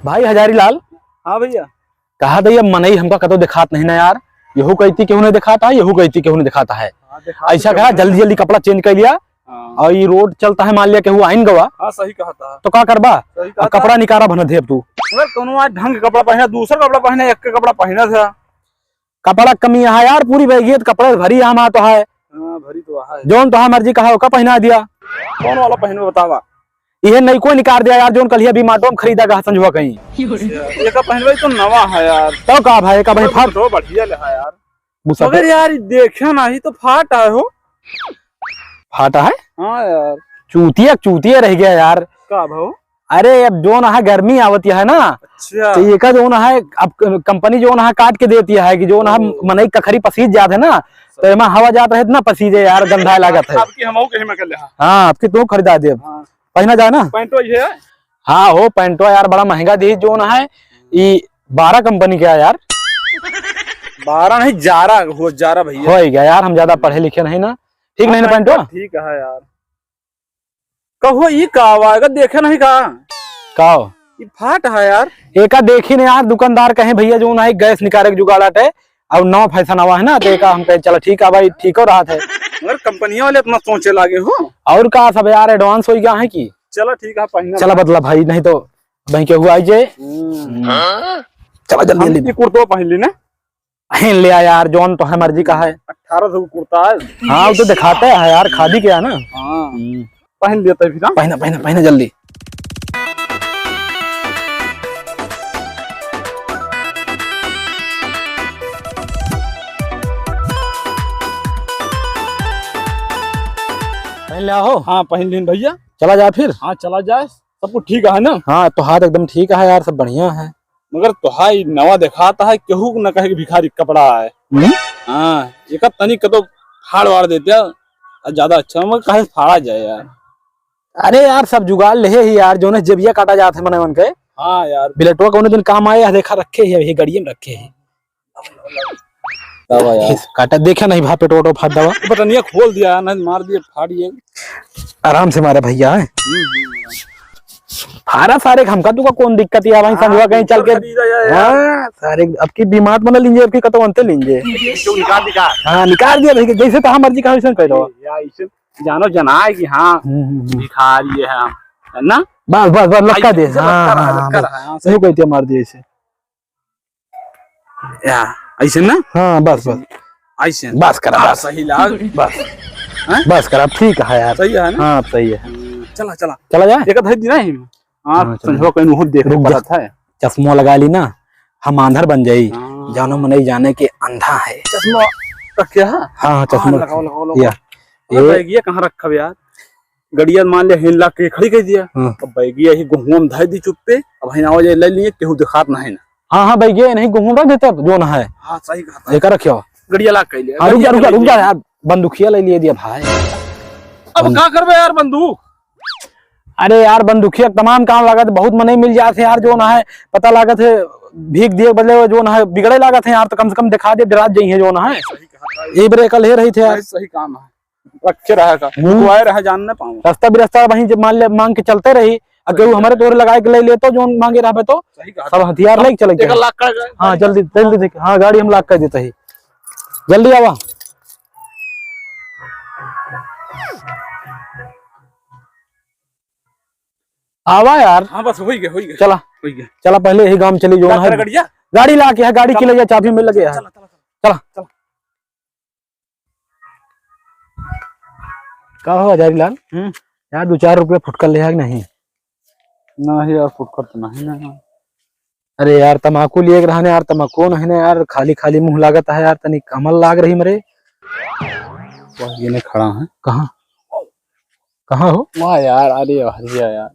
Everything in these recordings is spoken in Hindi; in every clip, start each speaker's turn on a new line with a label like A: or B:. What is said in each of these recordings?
A: भाई हजारी लाल।
B: हाँ भैया।
A: कहा दैया मनई हमका कतो दिखात नहीं ना यार। यहू कहती केहू ने दिखाता है, यहू कहती केहू ने दिखाता है। ऐसा कहा जल्दी जल्दी कपड़ा चेंज कर लिया। और ये रोड चलता है मान लिया केहू आइन गवा।
B: हाँ सही कहा था।
A: तो का करबा कपड़ा निकारा बना दे अब तू।
B: अगर कोनो आज ढंग के कपड़ा पहना, दूसरा कपड़ा पहना, एक के कपड़ा पहना था।
A: कपड़ा कमी है यार, पूरी बैगी कपड़े भरी आम तो है।
B: भरी तो है।
A: जोन तो मर्जी कहा का पहना दिया।
B: कौन वाला पहनवे बतावा।
A: ये नहीं कोई निकाल दिया यार, जोन कल अभी माटो में खरीदा गा संजुआ कहीं।
B: ये का पहनवे तो नवा है यार।
A: तो का भाई का भाई फाट
B: तो बढ़िया ले है यार।
A: मगर
B: यार देखा नहीं तो फाट आए हो।
A: फाटा है।
B: हाँ यार
A: चूतिया रह गया यार।
B: का भाव।
A: अरे अब जो है गर्मी आवती है ना।
B: अच्छा।
A: तो ये का जो है अब कंपनी जो है काट के देती है कि जो मनई कखरी पसीज जात है ना, तो एमा हवा जात रहे ना पसीजे यार, गंधा लागत है।
B: आपकी हमहू कहीं में कर ले।
A: हाँ आपकी तू खरीदा दे। पहना जाए ना
B: पैंटो ये।
A: हाँ हो पैंटो यार बड़ा महंगा दी जो है। ये 12 कंपनी का यार।
B: 12 नहीं 11 हो 11 भैया।
A: हो गया यार, हम ज्यादा पढ़े लिखे नहीं ना। ठीक नहीं ना पैंटो।
B: ठीक है यार। कहो ये का आएगा देखे नहीं का ये फाट है यार।
A: एका देखी नहीं यार, दुकानदार कहे भैया जो है गैस निकाले जुगाड़ाट है और नौ फैशन हुआ है ना, तो एका हम कहे चलो ठीक है भाई, ठीक हो रहा है।
B: मगर कंपनियों वाले इतना सोचे लागे हो।
A: और का सब यार एडवांस हो गया है कि
B: चलो ठीक है पहना।
A: चला बदला भाई, नहीं तो वहीं के हुआ जे। चला जल्दी जल्दी
B: कुर्तो पहन ली ना।
A: पहन लिया यार, जॉन तो है मर्जी का है।
B: 1800 कुर्ता है।
A: हाँ वो तो दिखाते है यार, खादी क्या है ना।
B: हाँ पहन लेते फिर।
A: पहना पहना पहना जल्दी। पहन लिया हो।
B: हाँ पहन लीन भैया।
A: चला जाए फिर।
B: हाँ चला जाए, सब कुछ ठीक है ना।
A: हाँ तो हाथ एकदम ठीक है यार, सब बढ़िया है।
B: मगर तुहाई नवा दिखाता है, केहू न कहे कि भिखारी कपड़ा है। हाँ एक तनिक तो फाड़ वाड़ देते ज्यादा अच्छा, मगर कहे फाड़ा जाए यार।
A: अरे यार सब जुगाड़ ले ही यार, जो ने जबिया काटा जाते है मन के।
B: हाँ यार
A: बिलेटवा कौन दिन काम आए देखा रखे है, यही गड़िये में रखे है।
B: दवा यार
A: काटा देखे नहीं भा पेट वोटो फाट दवा
B: बटनिया खोल दिया ना, मार दिए फाड़िए।
A: आराम से मारे भैया है। फारा सारे हमका तू का कौन दिक्कत है भाई, समझवा कहीं चल के। हाँ सारे अब की बीमार बना लीजिए, अब की कतो अंते लीजिए। हाँ निकाल दिया भाई, जैसे तो मर्जी का वैसे कह दो।
B: जानो जनाए कि हाँ भिखारी है ना।
A: बस बस बस लक्का दे। हाँ सही कहती है, मार दिए ऐसे
B: ऐसे ना।
A: हाँ बस बस
B: ऐसे
A: बस करा, बस
B: सही लाग
A: बस बस करा, ठीक है यार।
B: सही है ना।
A: हाँ सही है।
B: चला चला
A: चला जाए।
B: देखा था दिन है। हाँ संजो कहीं वो देख रहा था।
A: चश्मा लगा ली ना, हम आंधर बन जाई। जानो मनई जाने के अंधा है।
B: चश्मा रखे है।
A: हाँ चश्मा
B: लगाओ लगाओ लगाओ।
A: ये
B: बैगिया कहाँ रखा यार। गड़िया मान लिया हिल ला के खड़ी कर दिया। अब बैगिया ही गुहुआ में धाई दी चुप पे। अब हिना हो जाए ले लिए केहू दिखात नहीं ना। हाँ
A: हाँ भाई ये नहीं घूम रहा देता जो ना है।
B: हाँ सही कहा।
A: लेकर रखियो
B: गड़िया ला कर लिया।
A: रुक जा यार, बंदूकिया ले लिए दिया भाई।
B: अब क्या करबे यार बंदूक।
A: अरे यार बंदूकिया तमाम काम लागत, बहुत मनई मिल जाते यार जो ना है। पता लागत है भीख दिए बदले जो ना है बिगड़े लागत है यार, तो कम से कम दिखा दे डरा जाइए जो ना है। ये ब्रे कल हे रही थे यार।
B: सही काम है, रखे रहा जान न पाऊं।
A: रास्ता बिरस्ता वहीं मांग के चलते रही, अगर हमारे तोरे लगाए के ले ले तो जो मांगे रहा तो सब हथियार लेके चले गए। हाँ जल्दी जल्दी देख। हाँ गाड़ी हम लाक कर देते ही, जल्दी आवा। आवा यार।
B: हाँ बस हो गया
A: चला चला पहले यही गांव चली जो है। गाड़ी ला के है, गाड़ी की ले जा, चाबी में लगे है। चला का हो हजारी लाल। यार 2-4 रुपया फुटकर ले है नहीं।
B: नहीं यार फुटकर तो नहीं ना।
A: अरे यार तमाकू लिए रहने यार, तमाकू नहीं ना यार, खाली खाली मुंह लागत है यार, तनी कमल लाग रही मरे।
B: ये नहीं खड़ा है।
A: कहाँ कहाँ हो
B: वहाँ यार। अरे हरिया यार।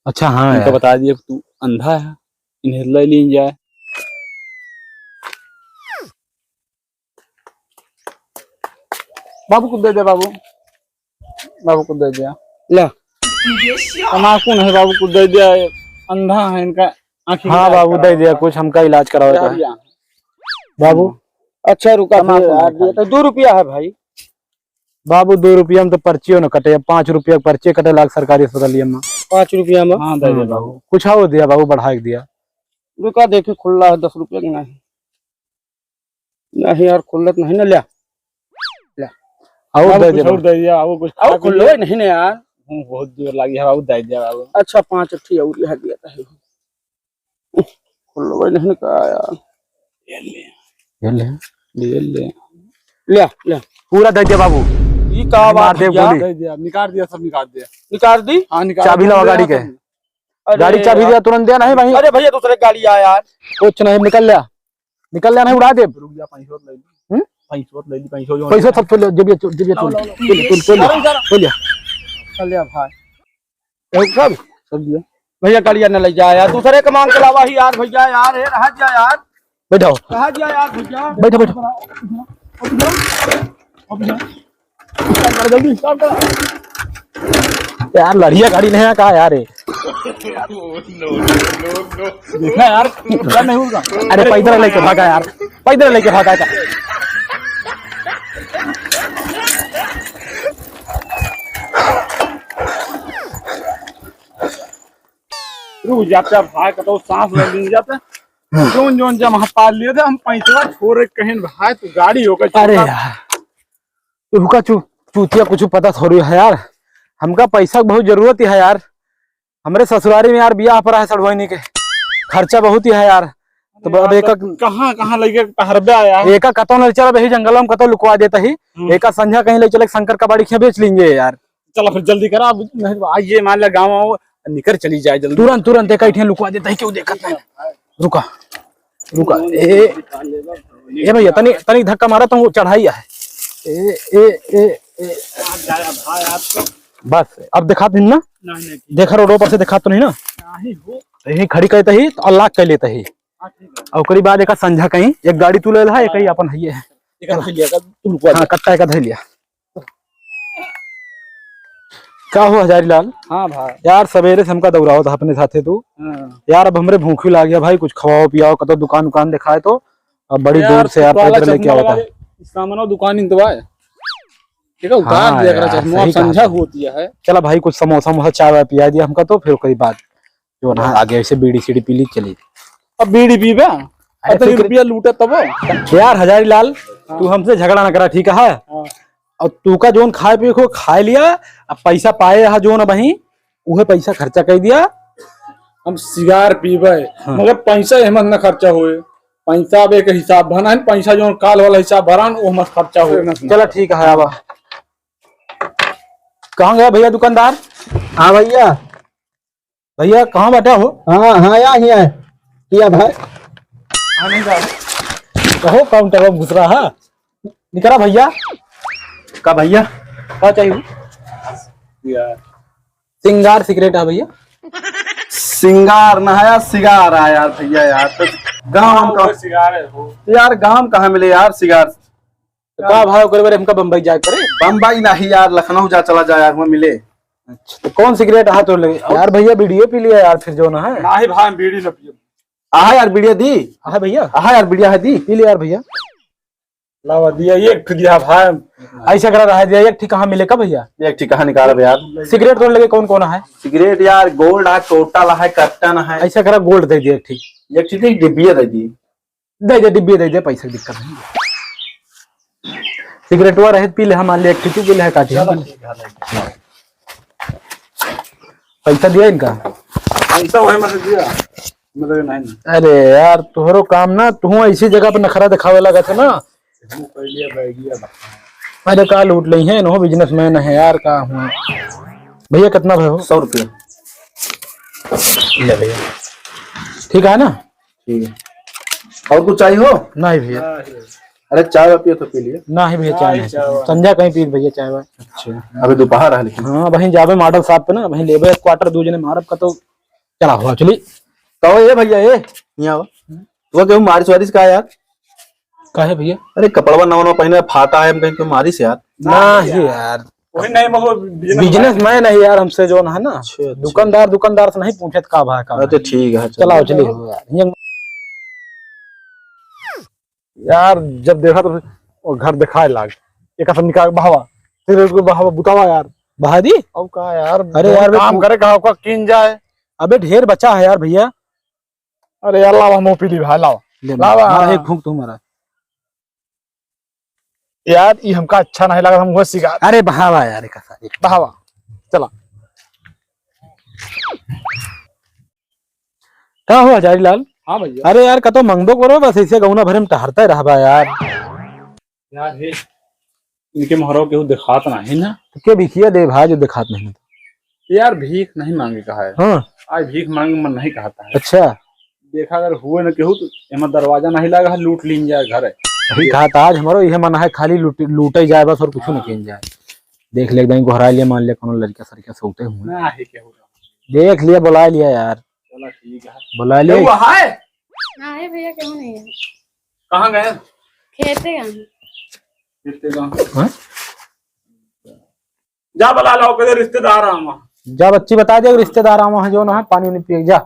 A: अच्छा हाँ
B: तो बता दिए तू अंधा है, इन्हें ले ली जाए। बाबू को दे दे, बाबू को दे दिया। ले तमाकू नहीं, बाबू को दे दिया। अंधा है इनका आँखी।
A: हाँ बाबू दे दिया, कुछ हमका इलाज कराओ बाबू।
B: अच्छा रुका, 2 रुपया है भाई।
A: बाबू 2 रुपया में तो पर्चियों न कटे, 5 रुपया पर्चे कटे लाग सरकारी अस्पताल में।
B: 5 रुपया में।
A: हाँ दे दिया बाबू, कुछ हो दिया बाबू, बढ़ा के दिया।
C: रुका देखे खुल्ला है 10 रुपये की नहीं नहीं यार खुल्लत नहीं ना लिया
A: और दे
B: कुछ
A: दे
B: और दे दिया वो कुछ
C: और खुल्लो ही नहीं ना यार
B: बहुत जोर लगी है और दे दिया बाबू
C: अच्छा 5 अट्ठी और यह दिया था खुल्लो ही नहीं कहा यार
A: ये ले
B: ले ले
C: लिया लिया
A: पूरा दे दे बाबू
C: ये कहा
A: मार दे
C: भैया
A: गोली।
B: दे दिया निकाल दिया सब निकाल दिया
C: निकाल दी
B: हाँ निकाल
A: चाबी लाओ गाड़ी के
C: अरे
A: गाड़ी की चाबी
C: यार।
A: दिया तुरंत दिया नहीं भाई
C: अरे भैया दूसरे गाड़ी आया यार
A: कुछ नहीं निकल लिया नहीं उड़ा दे
B: रुक गया 500 ले ली 500 ले ली 500
A: पैसा सब तो जब लिया
C: लिया भाई
B: सब दिया
C: भैया गाड़िया न ले जाया यार दूसरे का मांग चलावा ही यार भैया यार रहा जा यार
A: बैठो
C: कहा जा यार भैया
A: बैठो बैठो यार लड़िया गाड़ी नहीं है कहा यार ये?
B: देखा यार क्या नहीं होगा
A: अरे पैदल लेके भागा यार पैदल लेके भागा था
B: रुक जाते भाई का तो सांस ले जाते जोन जोन जब हम पाल लिए थे हम पैसा छोड़ कहीं भाई तो गाड़ी होकर
A: अरे यार तुमका चूतिया कुछ पता थोड़ी है यार हमका पैसा की बहुत जरूरत है यार हमारे ससुरारी में यार ब्याह पर है सड़वानी के खर्चा बहुत ही है यार तो अब एक
B: कहाँ कहाँ लगे हरबे आया
A: एक कतो न चला वही जंगलों में कतो लुकवा देता ही एक संध्या कहीं ले चले शंकर का बाड़ी खिया बेच लेंगे यार
B: चलो फिर जल्दी करा अब नहीं आइए मान लिया गाँव आओ निकल चली जाए जल्दी
A: तुरंत तुरंत एक ही लुकवा देता है क्यों देखत नहीं रुका रुका ए भैया तनी तनी धक्का मारा तो चढ़ाई है
B: भाई आपको
A: बस अब दिखा दिन ना
B: नहीं
A: देखा रोडों पर से दिखा तो नहीं ना
B: हो
A: यही खड़ी कहता ही तो अल्लाह कह लेता ही और करी बाद एक संझा कहीं एक गाड़ी तू ले ला एक ही अपन है हाँ कट्टा एक धर लिया क्या हो हजारी लाल
B: हाँ भाई
A: यार सवेरे से हमका दौड़ाओ था अपने साथे तू यार अब हमरे भूखी लाग गया भाई कुछ खवाओ पियाओ कतो दुकान उकान दिखाए तो अब बड़ी दूर से यार पैदल लेके आवता है
B: सामान दुकान इंतवा है ठीक है उतार
A: हाँ
B: दिया
A: यार,
B: करा
A: सही
B: समझा होती है
A: चला भाई कुछ समोसा मोसा चाय वाय पिया दिया हमका तो फिर करी बात जो ना आगे ऐसे बीड़ी सीढ़ी पी ली चली
B: अब बीड़ी पीबे
A: अरे
B: अतनी
A: फिक्र-
B: रुपया लूटे तब
A: यार हजारी लाल तू हमसे झगड़ा ना करा ठीक है और तू का जोन खाए पिए को खा लिया अब पैसा पाए है जोन वही उहे पैसा खर्चा कर दिया
B: हम सिगार पीबे मगर पैसा हमन न खर्चा होए पैसा अब एक हिसाब भना है पैसा जो काल वाला हिसाब भरान वो मत खर्चा होए
A: चला ठीक है आवा कहाँ गया भैया दुकानदार
C: हाँ भैया
A: भैया कहाँ बैठा हो
C: हाँ हाँ यहाँ किया भाई
A: कहो काउंटर में घुस रहा है निकला भैया का भैया क्या चाहिए सिंगार सिगरेट है भैया
C: सिंगार ना है यार सिगार है यार भैया यार तो गाँव का
B: सिगार है वो
C: यार गाँव कहाँ मिले यार सिगार
A: का भाव करे बारे हमका बम्बई जाए करे
C: बम्बई नहीं यार लखनऊ जा चला जाए यार वहाँ मिले
A: अच्छा तो कौन सिगरेट हाथ तो लगे यार भैया वीडियो पी लिया यार फिर जो ना है
B: ना ही भाई बीड़ी न पियो
C: आहा यार बिड़िया दी
A: हाँ भैया
C: आहा यार बिड़िया है दी
A: पी लिया यार भैया
B: लावा दिया ये दिया भाई
A: ऐसा करा रहा है एक ठीक कहाँ मिलेगा भैया
C: एक ठीक कहाँ निकाल यार
A: सिगरेट तो लगे कौन कौन है
C: सिगरेट यार गोल्ड है टोटल है कर्टन है
A: ऐसा करा गोल्ड दे दिए एक ठीक
C: एक चीज डिब्बिया दे दी
A: दे दे डिब्बी दे दे पैसे की दिक्कत नहीं सिगरेट वो रहे पी ले हम मान लिया एक ठीक पी ले काटी पैसा दिया इनका
B: पैसा वही मत दिया मतलब नहीं
A: अरे यार तुहरो काम ना तू ऐसी जगह पे नखरा दिखावे लगा था ना अरे का लूट ली है नो बिजनेसमैन है यार का हूँ भैया कितना भाई हो
C: 100 रुपये
A: ले भैया ठीक है ना
C: ठीक है और कुछ चाहिए हो
A: नहीं भैया
C: अरे चाय वाय पियो तो पी लिए
A: ना ही भैया चाय नहीं संध्या कहीं पी भैया चाय वाय
C: अच्छा अभी दोपहर है लेकिन
A: हाँ वहीं जावे मॉडल साहब पे ना वहीं लेबे क्वार्टर दो जने मारब का तो चला हुआ चली
C: तो ये भैया ये यहाँ वो क्यों मारिश वारिश का है यार
A: का है भैया
C: अरे कपड़वा नवा नवा पहने फाटा है हम कहीं क्यों मारिश यार
A: ना ही यार
B: वही नहीं मगर
A: बिजनेस मैन है यार हमसे जो है ना दुकानदार से नहीं पूछे का भाई का
C: अच्छा ठीक है
A: चलाओ चलिए यार यार जब देखा तो वो घर दिखाए लाग एक असम निकाल बहावा फिर उसको बहावा बुतावा यार बहा दी
B: अब का यार
A: अरे यार
B: काम करे गाँव का किन जाए
A: अबे ढेर बचा है यार भैया
B: अरे यार लावा मुंह पी ली भाई लावा
A: ले
B: लावा।
A: मारा एक फूंक तू मारा।
B: यार ये हमका अच्छा नहीं लगा, हम वो सिगार
A: अरे बहावा यार एक सारी
B: बहावा चला।
A: क्या हुआ जारीलाल?
B: हाँ भैया।
A: अरे यार कतो मंगदो करो बस ऐसे गौना भरे में टहरते रहबा यार।
B: यार हे इनके मोहरों के दिखात नहीं ना।
A: तो के बिखिया दे भाई जो दिखात नहीं।
B: यार भीख नहीं मांगे कहा है,
A: हाँ
B: आज भीख मांगे मन नहीं कहता है।
A: अच्छा
B: देखा अगर हुए न केहू तो एमा दरवाजा नहीं लगा है, लूट लीन जाए घर है।
A: अभी कहा था आज हमारो यह मन है खाली लूटे जाए बस और कुछ न किन जाए। देख ले एकदम घोरा लिया मान लिया कोनो लड़का सड़का सोते हुए
B: ना है केहू।
A: देख लिया बुला लिया यार।
B: चलो ठीक है।
A: बुला लिया।
B: केहू है?
D: हाँ है भैया, क्यों नहीं है?
B: कहाँ गए?
D: खेते गए।
B: रिश्तेदार।
A: हाँ?
B: जा बुला लाओ कदे रिश्तेदार आमा।
A: जा बच्ची बता दे रिश्तेदार आवा है जो ना है पानी नहीं पिए जा।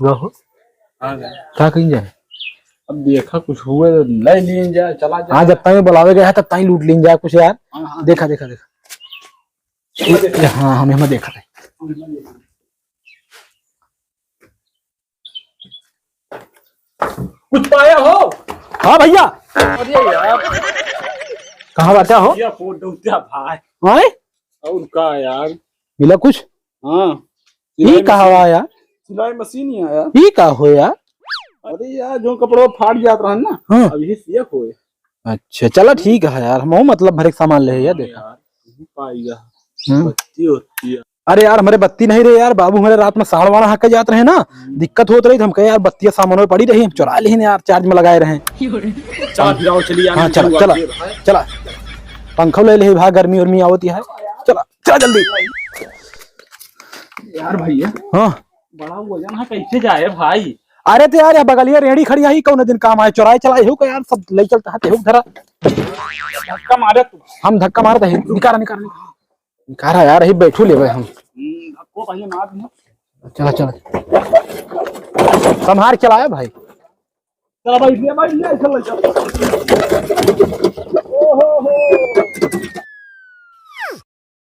A: रहो
B: हाँ गए।
A: क्या कहीं जाए?
B: अब देखा कुछ हुए तो ले लीन जाए, चला जाए।
A: हाँ जब तक बुलावे गया है तब तक लूट लीन जाए कुछ यार।
B: हाँ, हाँ।
A: देखा देखा देखा हाँ हमें देखा था।
B: कुछ पाया हो?
A: हाँ भैया
B: अरे यार
A: कहाँ बात हो?
B: ये फोटो क्या भाई
A: हाँ
B: और का यार।
A: मिला कुछ?
B: हाँ
A: ये कहा हुआ यार?
B: सिलाई मशीन ही आया।
A: ये कहा हो यार?
B: अरे यार जो कपड़ों फाट जात रहा ना,
A: हाँ
B: अब यही सियक हुए।
A: अच्छा चलो ठीक है यार हम मतलब भरे सामान ले यार देखा।
B: यार यही पाएगा
A: हम्म।
B: बत्ती होती है।
A: अरे यार हमारे बत्ती नहीं रहे यार, बाबू हमारे रात में साढ़ वाड़ा हक जाते रहे ना, दिक्कत होत रही तो हम कहे यार बत्तियां सामान में पड़ी रही, हम चुरा ली यार, चार्ज में लगाए रहे।
B: चला फिर आओ चलिए।
A: हाँ चला चला चला पंखा ले ले भाई, गर्मी उर्मी आवती है। चला चला जल्दी।
B: यार भैया
A: हाँ
B: बड़ा वजन है, कैसे जाए भाई?
A: अरे तो यार बगलिया रेहड़ी खड़ी आई कौन दिन काम आए, चुराए चलाए हो का यार, सब ले चलता है तेहु धरा।
B: धक्का मारे तू।
A: हम धक्का मारते हैं, निकारा निकारा निकारा यार, यही बैठू ले हम।
B: धक्को पहले मार दिया।
A: चला चला संभार चलाया भाई।
B: चला बैठ लिया ऐसा लग। ओहो हो